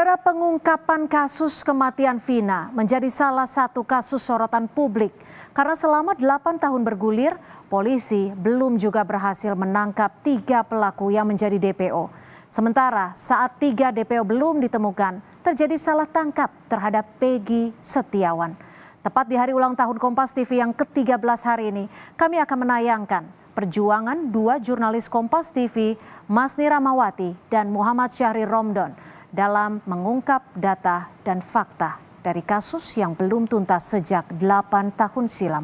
Saudara, pengungkapan kasus kematian Vina menjadi salah satu kasus sorotan publik karena selama 8 tahun bergulir, polisi belum juga berhasil menangkap 3 pelaku yang menjadi DPO. Sementara saat 3 DPO belum ditemukan, terjadi salah tangkap terhadap Peggy Setiawan. Tepat di hari ulang tahun Kompas TV yang ke-13 hari ini, kami akan menayangkan perjuangan 2 jurnalis Kompas TV, Masni Rahmawati dan Muhammad Syahrir Romdon, dalam mengungkap data dan fakta dari kasus yang belum tuntas sejak 8 tahun silam.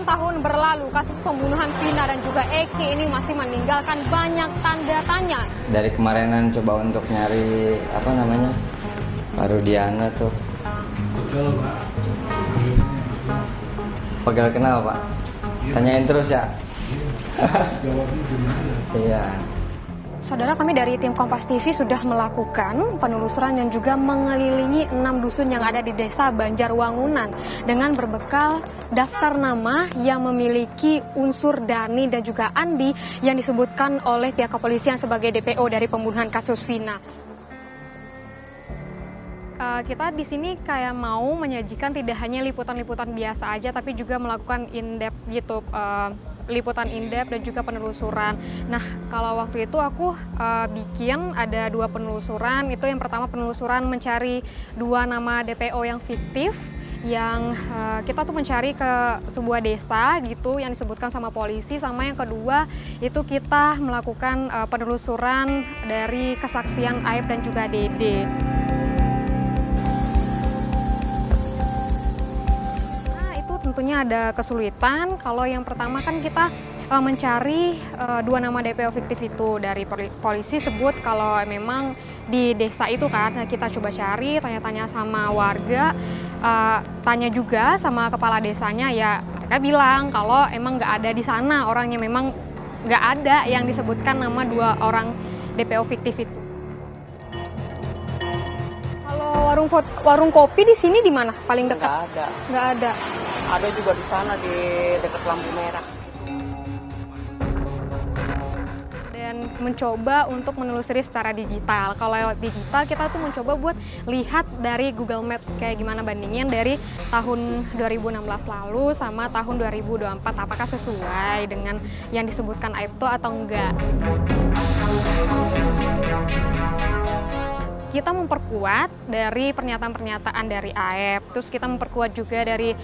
Tahun berlalu, kasus pembunuhan Vina dan juga Eki ini masih meninggalkan banyak tanda tanya. Dari kemarinan coba untuk nyari Pak Rudiana tuh. Pegel kenapa Pak? Tanyain terus ya. Iya. Saudara, kami dari tim Kompas TV sudah melakukan penelusuran dan juga mengelilingi 6 dusun yang ada di desa Banjarwangunan dengan berbekal daftar nama yang memiliki unsur Dani dan juga Andi yang disebutkan oleh pihak kepolisian sebagai DPO dari pembunuhan kasus Vina. Kita di sini kayak mau menyajikan tidak hanya liputan-liputan biasa aja, tapi juga melakukan in-depth gitu, liputan in-depth dan juga penelusuran. Nah, kalau waktu itu aku bikin ada 2 penelusuran. Itu yang pertama, penelusuran mencari 2 nama DPO yang fiktif, yang kita tuh mencari ke sebuah desa gitu yang disebutkan sama polisi. Sama yang kedua itu kita melakukan penelusuran dari kesaksian Aib dan juga Dede. Tentunya ada kesulitan. Kalau yang pertama kan kita mencari 2 nama DPO fiktif itu. Dari polisi sebut kalau memang di desa itu kan. Nah, kita coba cari, tanya-tanya sama warga, tanya juga sama kepala desanya, ya mereka bilang kalau emang nggak ada di sana orangnya, memang nggak ada yang disebutkan nama 2 orang DPO fiktif itu. Kalau warung kopi di sini di mana paling dekat? Nggak ada. Nggak ada. Ada juga di sana di dekat lampu merah. Dan mencoba untuk menelusuri secara digital. Kalau lewat digital kita tuh mencoba buat lihat dari Google Maps kayak gimana bandingin dari tahun 2016 lalu sama tahun 2024, apakah sesuai dengan yang disebutkan Aibto atau enggak. Kita memperkuat dari pernyataan-pernyataan dari Aib, terus kita memperkuat juga dari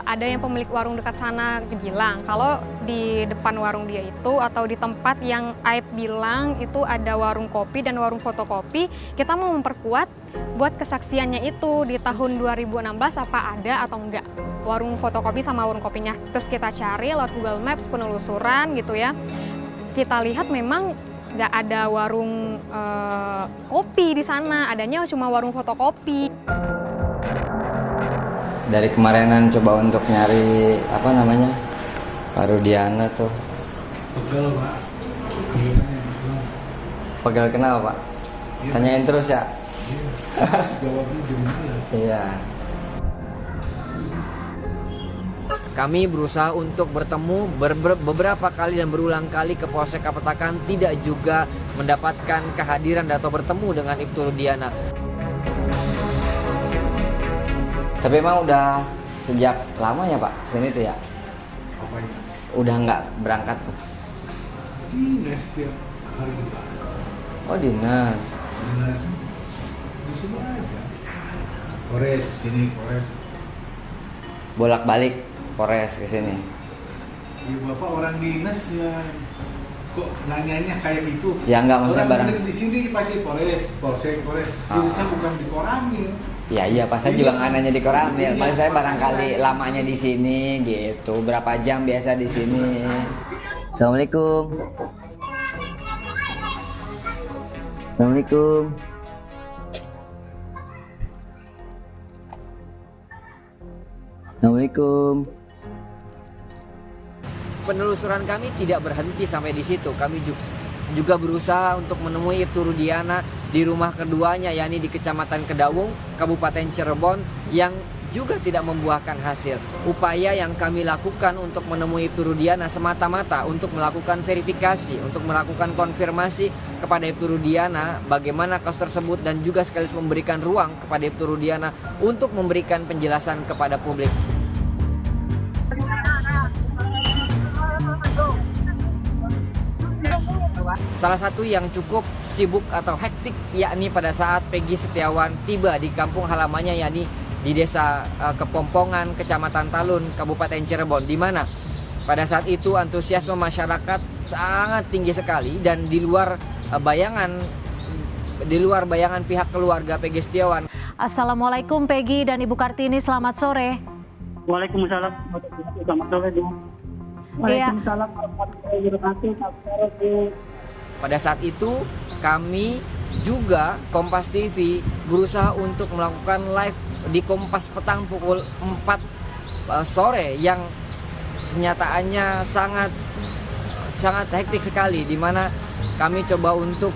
ada yang pemilik warung dekat sana bilang kalau di depan warung dia itu atau di tempat yang Aib bilang itu ada warung kopi dan warung fotokopi. Kita mau memperkuat buat kesaksiannya itu di tahun 2016 apa ada atau enggak warung fotokopi sama warung kopinya. Terus kita cari lewat Google Maps, penelusuran gitu ya. Kita lihat memang nggak ada warung kopi di sana, adanya cuma warung fotokopi. Dari kemarinan coba untuk nyari Pak Rudiana tuh. Pegel Pak. Pegel kenapa Pak? Tanyain terus ya. Jawabnya di mana? Iya. Kami berusaha untuk bertemu beberapa kali dan berulang kali ke Polsek Kapetakan, tidak juga mendapatkan kehadiran atau bertemu dengan Ibtu Rudiana. Tapi emang udah sejak lama ya Pak sini tuh ya? Apanya? Udah nggak berangkat tuh? Dinas setiap hari. Oh, dinas. Dinas di sini aja. Polres sini, Polres. Bolak-balik Polres ke sini. Ya, Bapak orang dinas ya. Kok nanyanya kayak itu? Ya enggak, maksudnya orang barang. dinas di sini pasti Polres, Polsek, Polres. Dinasnya bukan di Koramil. Iya Pak, saya juga nggak nanya di Koramil. Paling saya barangkali Iya. lamanya di sini gitu. Berapa jam biasa di sini? Assalamualaikum. Assalamualaikum. Assalamualaikum. Penelusuran kami tidak berhenti sampai di situ. Kami juga berusaha untuk menemui Ibtu Rudiana di rumah keduanya, yakni di Kecamatan Kedawung, Kabupaten Cirebon, yang juga tidak membuahkan hasil. Upaya yang kami lakukan untuk menemui Ibtu Rudiana semata-mata untuk melakukan verifikasi, untuk melakukan konfirmasi kepada Ibtu Rudiana bagaimana kasus tersebut, dan juga sekaligus memberikan ruang kepada Ibtu Rudiana untuk memberikan penjelasan kepada publik. Salah satu yang cukup sibuk atau hektik yakni pada saat Peggy Setiawan tiba di kampung halamannya, yakni di Desa Kepompongan, Kecamatan Talun, Kabupaten Cirebon, di mana pada saat itu antusiasme masyarakat sangat tinggi sekali, dan di luar bayangan pihak keluarga Peggy Setiawan. Assalamualaikum Peggy dan Ibu Kartini, selamat sore. Waalaikumsalam. Selamat sore, Bu. Waalaikumsalam warahmatullahi wabarakatuh. Pada saat itu kami juga Kompas TV berusaha untuk melakukan live di Kompas Petang pukul 4 sore yang kenyataannya sangat hektik sekali, di mana kami coba untuk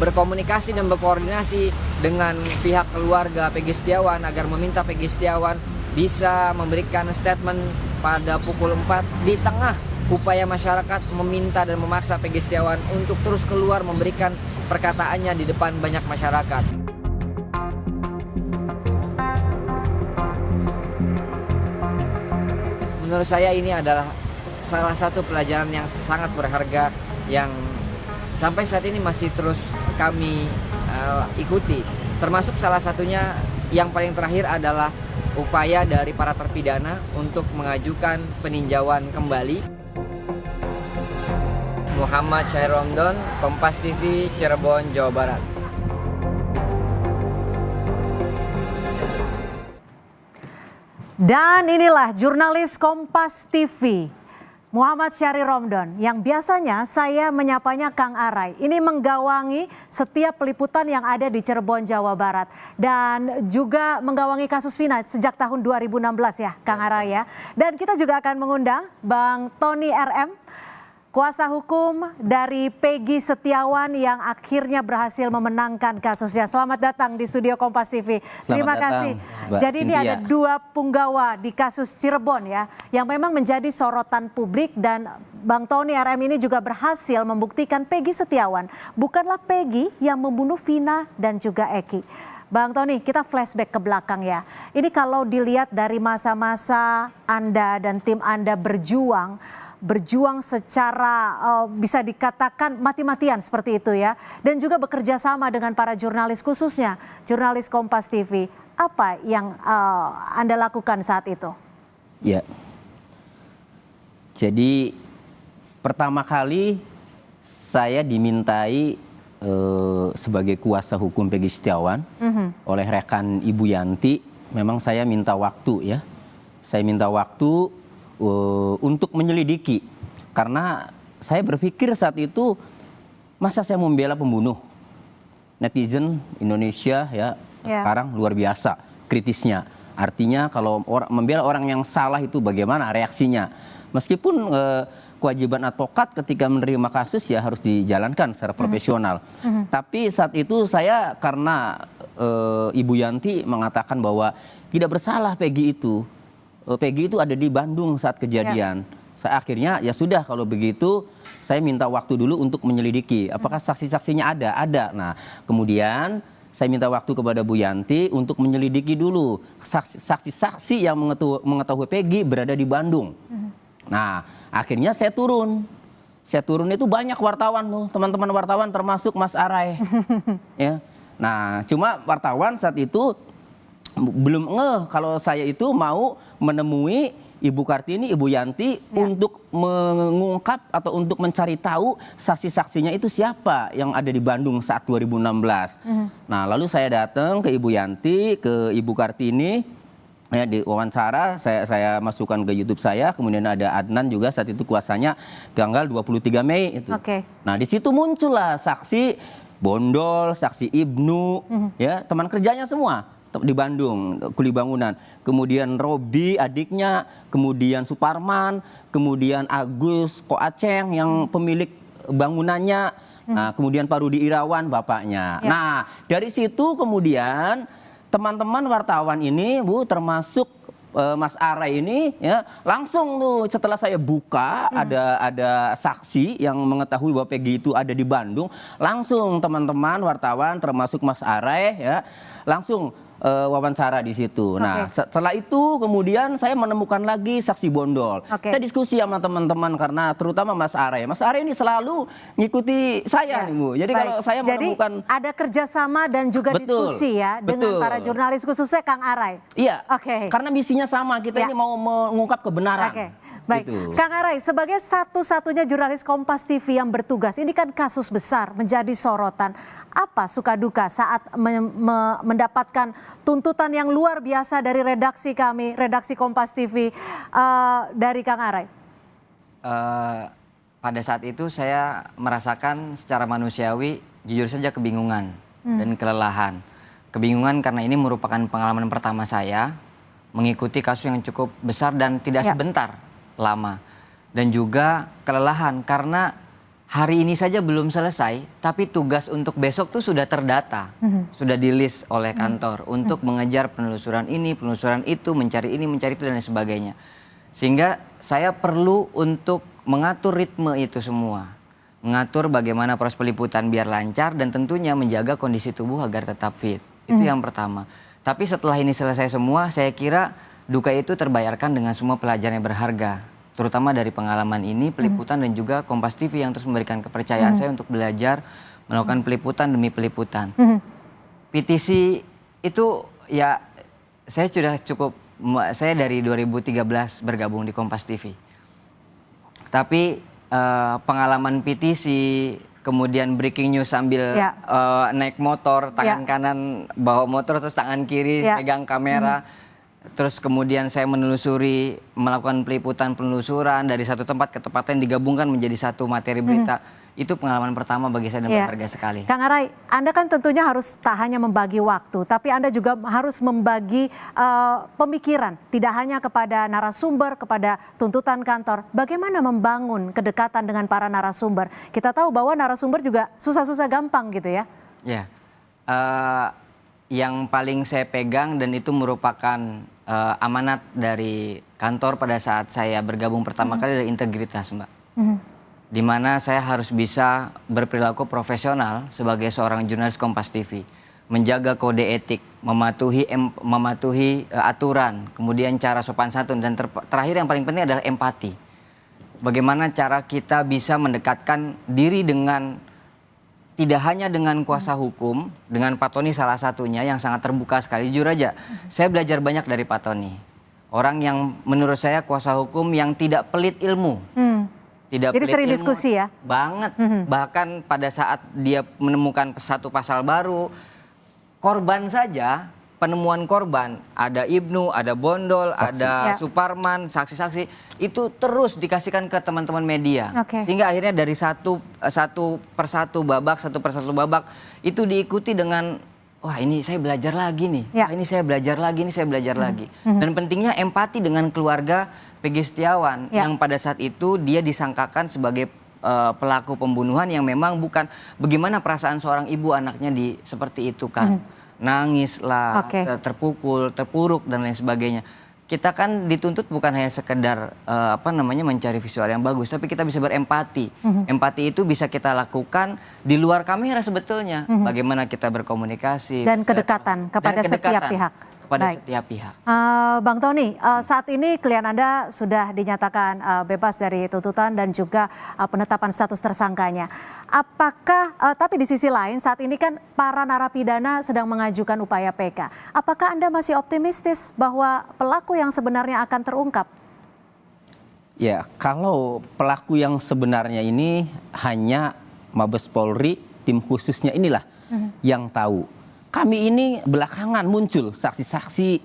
berkomunikasi dan berkoordinasi dengan pihak keluarga Peggy Setiawan agar meminta Peggy Setiawan bisa memberikan statement pada pukul 4 di tengah upaya masyarakat meminta dan memaksa Peggy Setiawan untuk terus keluar memberikan perkataannya di depan banyak masyarakat. Menurut saya ini adalah salah satu pelajaran yang sangat berharga yang sampai saat ini masih terus kami ikuti. Termasuk salah satunya yang paling terakhir adalah upaya dari para terpidana untuk mengajukan peninjauan kembali. Muhammad Syahir Romdon, Kompas TV, Cirebon, Jawa Barat. Dan inilah jurnalis Kompas TV, Muhammad Syahri Romdon, yang biasanya saya menyapanya Kang Arai. Ini menggawangi setiap peliputan yang ada di Cirebon, Jawa Barat. Dan juga menggawangi kasus Vina sejak tahun 2016 ya, Kang Arai ya. Dan kita juga akan mengundang Bang Tony RM, kuasa hukum dari Peggy Setiawan yang akhirnya berhasil memenangkan kasusnya. Selamat datang di studio Kompas TV. Terima kasih. Jadi ini ada dua punggawa di kasus Cirebon ya, yang memang menjadi sorotan publik, dan Bang Tony RM ini juga berhasil membuktikan Peggy Setiawan bukanlah Peggy yang membunuh Vina dan juga Eki. Bang Tony, kita flashback ke belakang ya. Ini kalau dilihat dari masa-masa Anda dan tim Anda berjuang secara bisa dikatakan mati-matian seperti itu ya. Dan juga bekerja sama dengan para jurnalis, khususnya jurnalis Kompas TV. Apa yang Anda lakukan saat itu? Ya, jadi pertama kali saya dimintai sebagai kuasa hukum Peggy Setiawan oleh rekan Ibu Yanti. Memang saya minta waktu ya. Saya minta waktu untuk menyelidiki, karena saya berpikir saat itu, masa saya membela pembunuh? Netizen Indonesia ya sekarang luar biasa kritisnya. Artinya kalau membela orang yang salah itu bagaimana reaksinya? Meskipun kewajiban advokat ketika menerima kasus ya harus dijalankan secara profesional. Tapi saat itu saya, karena Ibu Yanti mengatakan bahwa tidak bersalah Peggy itu. Peggy itu ada di Bandung saat kejadian. Saya akhirnya ya sudah, kalau begitu saya minta waktu dulu untuk menyelidiki apakah saksi-saksinya ada. Nah, kemudian saya minta waktu kepada Bu Yanti untuk menyelidiki dulu saksi-saksi yang mengetahui Peggy berada di Bandung. Nah, akhirnya saya turun. Saya turun itu banyak wartawan tuh, teman-teman wartawan termasuk Mas Arai. Ya. Nah, cuma wartawan saat itu belum ngeh kalau saya itu mau menemui Ibu Kartini, Ibu Yanti untuk mengungkap atau untuk mencari tahu saksi-saksinya itu siapa yang ada di Bandung saat 2016. Nah, lalu saya datang ke Ibu Yanti, ke Ibu Kartini, ya, di wawancara saya masukkan ke YouTube saya. Kemudian ada Adnan juga saat itu kuasanya, tanggal 23 Mei itu. Nah, di situ muncullah saksi Bondol, saksi Ibnu, ya teman kerjanya semua di Bandung, kuli bangunan. Kemudian Robi adiknya, kemudian Suparman, kemudian Agus Koaceng yang pemilik bangunannya. Nah, kemudian Pak Rudi Irawan bapaknya. Ya. Nah, dari situ kemudian teman-teman wartawan ini, Bu, termasuk Mas Arai ini, ya, langsung tuh setelah saya buka ada saksi yang mengetahui bahwa Peggy itu ada di Bandung, langsung teman-teman wartawan termasuk Mas Arai, ya, langsung wawancara di situ. Nah, setelah itu kemudian saya menemukan lagi saksi bondol. Saya diskusi sama teman-teman karena terutama Mas Arai. Mas Arai ini selalu ngikuti saya nih, Bu. Jadi kalau saya menemukan ada kerjasama dan juga diskusi ya dengan para jurnalis khususnya Kang Arai. Iya. Karena misinya sama, kita ini mau mengungkap kebenaran. Baik, gitu. Kang Arai, sebagai satu-satunya jurnalis Kompas TV yang bertugas, ini kan kasus besar menjadi sorotan. Apa suka duka saat mendapatkan tuntutan yang luar biasa dari redaksi kami, redaksi Kompas TV, dari Kang Arai? Pada saat itu saya merasakan secara manusiawi, jujur saja kebingungan dan kelelahan. Kebingungan karena ini merupakan pengalaman pertama saya mengikuti kasus yang cukup besar dan tidak sebentar. Lama, dan juga kelelahan karena hari ini saja belum selesai, tapi tugas untuk besok tuh sudah terdata, sudah di list oleh kantor untuk mengejar penelusuran ini, penelusuran itu, mencari ini, mencari itu dan sebagainya. Sehingga saya perlu untuk mengatur ritme itu semua, mengatur bagaimana proses peliputan biar lancar dan tentunya menjaga kondisi tubuh agar tetap fit. Itu yang pertama. Tapi setelah ini selesai semua, saya kira duka itu terbayarkan dengan semua pelajaran yang berharga, terutama dari pengalaman ini, peliputan dan juga Kompas TV yang terus memberikan kepercayaan saya untuk belajar melakukan peliputan demi peliputan. PTC itu ya saya sudah cukup, saya dari 2013 bergabung di Kompas TV. Tapi pengalaman PTC, kemudian breaking news sambil naik motor, tangan kanan bawa motor terus tangan kiri pegang kamera. Terus kemudian saya menelusuri, melakukan peliputan penelusuran dari satu tempat ke tempat lain digabungkan menjadi satu materi berita. Itu pengalaman pertama bagi saya dan berharga sekali. Kang Arai, Anda kan tentunya harus tak hanya membagi waktu, tapi Anda juga harus membagi pemikiran. Tidak hanya kepada narasumber, kepada tuntutan kantor. Bagaimana membangun kedekatan dengan para narasumber? Kita tahu bahwa narasumber juga susah-susah gampang gitu ya. Ya, yang paling saya pegang dan itu merupakan amanat dari kantor pada saat saya bergabung pertama kali adalah integritas, Mbak. Di mana saya harus bisa berperilaku profesional sebagai seorang jurnalis Kompas TV, menjaga kode etik, mematuhi aturan, kemudian cara sopan santun, dan terakhir yang paling penting adalah empati. Bagaimana cara kita bisa mendekatkan diri dengan tidak hanya dengan kuasa hukum, dengan Pak Tony salah satunya yang sangat terbuka sekali. Jujur aja, saya belajar banyak dari Pak Tony. Orang yang menurut saya kuasa hukum yang tidak pelit ilmu. Tidak jadi sering diskusi ya? Banget. Bahkan pada saat dia menemukan satu pasal baru, korban saja, penemuan korban, ada Ibnu, ada Bondol, ada Suparman, saksi-saksi, itu terus dikasihkan ke teman-teman media. Sehingga akhirnya dari satu persatu babak, itu diikuti dengan, wah ini saya belajar lagi nih, wah ini saya belajar lagi, ini saya belajar lagi. Dan pentingnya empati dengan keluarga Peggy Setiawan, yang pada saat itu dia disangkakan sebagai pelaku pembunuhan yang memang bukan. Bagaimana perasaan seorang ibu anaknya seperti itu kan. Nangis lah, terpukul, terpuruk dan lain sebagainya. Kita kan dituntut bukan hanya sekedar mencari visual yang bagus, tapi kita bisa berempati. Empati itu bisa kita lakukan di luar kamera sebetulnya. Bagaimana kita berkomunikasi dan kedekatan kepada setiap pihak. Setiap pihak. Bang Tony, saat ini klien Anda sudah dinyatakan bebas dari tuntutan dan juga penetapan status tersangkanya. Apakah, tapi di sisi lain saat ini kan para narapidana sedang mengajukan upaya PK. Apakah Anda masih optimistis bahwa pelaku yang sebenarnya akan terungkap? Ya, kalau pelaku yang sebenarnya ini hanya Mabes Polri, tim khususnya inilah yang tahu. Kami ini belakangan muncul saksi-saksi,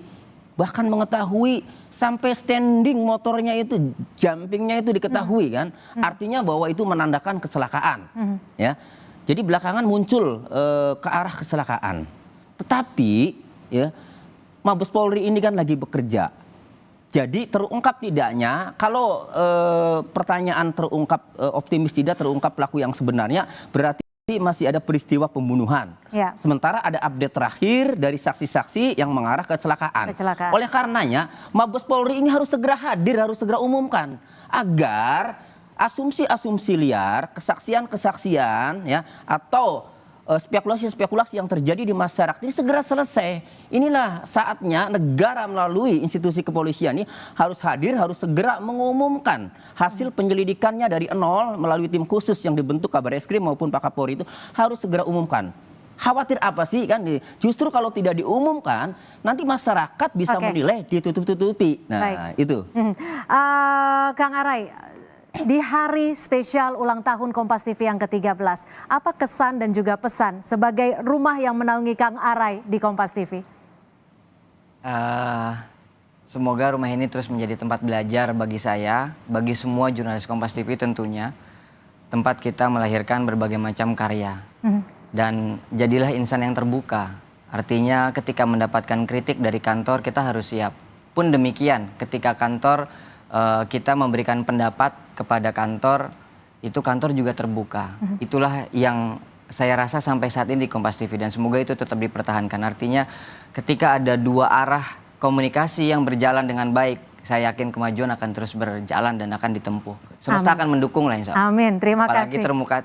bahkan mengetahui sampai standing motornya itu, jumpingnya itu diketahui kan. Artinya bahwa itu menandakan kecelakaan. Ya, jadi belakangan muncul ke arah kecelakaan. Tetapi ya, Mabes Polri ini kan lagi bekerja. Jadi terungkap tidaknya, kalau pertanyaan terungkap optimis tidak terungkap pelaku yang sebenarnya, berarti masih ada peristiwa pembunuhan. Ya. Sementara ada update terakhir dari saksi-saksi yang mengarah ke kecelakaan. Oleh karenanya, Mabes Polri ini harus segera hadir, harus segera umumkan agar asumsi-asumsi liar, kesaksian-kesaksian, ya, atau spekulasi-spekulasi yang terjadi di masyarakat ini segera selesai. Inilah saatnya negara melalui institusi kepolisian ini harus hadir, harus segera mengumumkan hasil penyelidikannya dari nol melalui tim khusus yang dibentuk Kabareskrim maupun Pak Kapolri itu harus segera umumkan. Khawatir apa sih kan? Justru kalau tidak diumumkan nanti masyarakat bisa menilai ditutup-tutupi. Nah, baik. Itu. Kang Arai, di hari spesial ulang tahun Kompas TV yang ke-13, apa kesan dan juga pesan sebagai rumah yang menaungi Kang Arai di Kompas TV? Semoga rumah ini terus menjadi tempat belajar bagi saya, bagi semua jurnalis Kompas TV tentunya. Tempat kita melahirkan berbagai macam karya. Dan jadilah insan yang terbuka. Artinya ketika mendapatkan kritik dari kantor kita harus siap. Pun demikian ketika kantor kita memberikan pendapat kepada kantor, itu kantor juga terbuka. Itulah yang saya rasa sampai saat ini di Kompas TV dan semoga itu tetap dipertahankan. Artinya ketika ada dua arah komunikasi yang berjalan dengan baik, saya yakin kemajuan akan terus berjalan dan akan ditempuh. Semesta akan mendukung lah insya Allah. Amin, terima Apalagi kasih. termuka.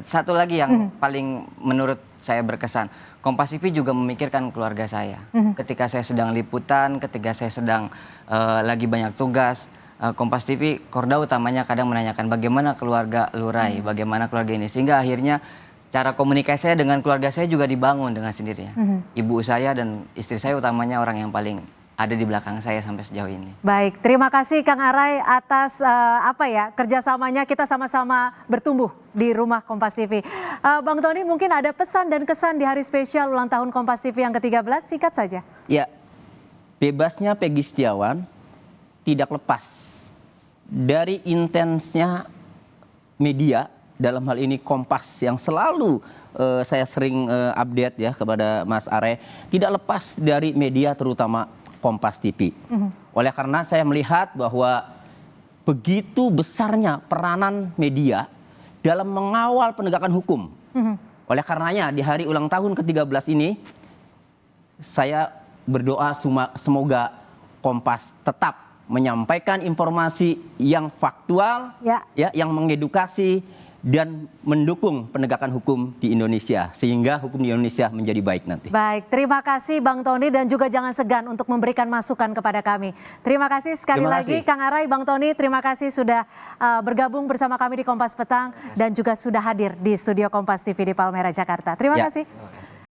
Satu lagi yang paling menurut saya berkesan, Kompas TV juga memikirkan keluarga saya. Ketika saya sedang liputan, ketika saya sedang lagi banyak tugas, Kompas TV, korda utamanya kadang menanyakan bagaimana keluarga Lurai, bagaimana keluarga ini. Sehingga akhirnya cara komunikasi saya dengan keluarga saya juga dibangun dengan sendirinya. Ibu saya dan istri saya utamanya orang yang paling ada di belakang saya sampai sejauh ini. Baik, terima kasih Kang Arai atas kerjasamanya, kita sama-sama bertumbuh di rumah Kompas TV. Bang Tony, mungkin ada pesan dan kesan di hari spesial ulang tahun Kompas TV yang ke-13, singkat saja. Ya, bebasnya Peggy Setiawan tidak lepas dari intensnya media, dalam hal ini Kompas yang selalu saya sering update ya kepada Mas Are, tidak lepas dari media terutama Kompas TV. Oleh karena saya melihat bahwa begitu besarnya peranan media dalam mengawal penegakan hukum. Oleh karenanya di hari ulang tahun ke-13 ini saya berdoa semoga Kompas tetap menyampaikan informasi yang faktual, yang mengedukasi dan mendukung penegakan hukum di Indonesia sehingga hukum di Indonesia menjadi baik nanti. Baik, terima kasih Bang Tony dan juga jangan segan untuk memberikan masukan kepada kami. Terima kasih sekali lagi Kang Arai, Bang Tony, terima kasih sudah bergabung bersama kami di Kompas Petang dan juga sudah hadir di studio Kompas TV di Palmera, Jakarta. Terima kasih.